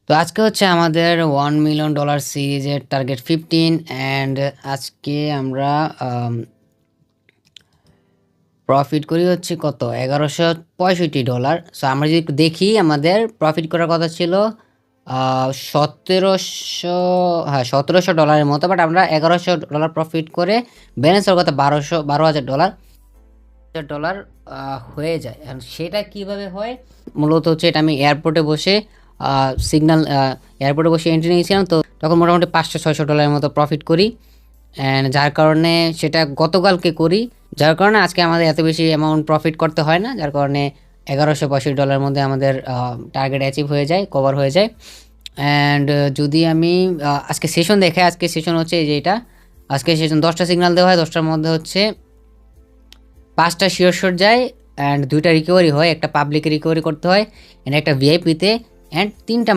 তো আজকে হচ্ছে আমাদের $1 মিলিয়ন সিরিজের টার্গেট 15 অ্যান্ড আজকে আমরা প্রফিট করি হচ্ছে কত $1165। সো আমরা যদি একটু দেখি, আমাদের প্রফিট করার কথা ছিল 1700 মতো, বাট আমরা $1100 প্রফিট করে ব্যালেন্স হওয়ার কথা $12,000 হয়ে যায়। এখন সেটা কিভাবে হয় মূলত হচ্ছে, এটা আমি এয়ারপোর্টে বসে এন্ট্রি নিয়েছিলাম। তো তখন মোটামুটি $500-600 মতো প্রফিট করি, অ্যান্ড যার কারণে সেটা গতকালকে করি, যার কারণে আজকে আমাদের এত বেশি অ্যামাউন্ট প্রফিট করতে হয় না, যার কারণে $1165 মধ্যে আমাদের টার্গেট অ্যাচিভ হয়ে যায়, কভার হয়ে যায়। অ্যান্ড যদি আমি আজকে সেশন দেখে, আজকে সেশন হচ্ছে এই যে এটা, আজকে সেশন 10টা সিগন্যাল দেওয়া হয়, 10টার মধ্যে হচ্ছে 5টা শিওর শট যায় অ্যান্ড 2টা রিকভারি হয়, একটা পাবলিকে রিকভারি করতে হয় অ্যান্ড একটা ভিআইপিতে, অ্যান্ড 3টা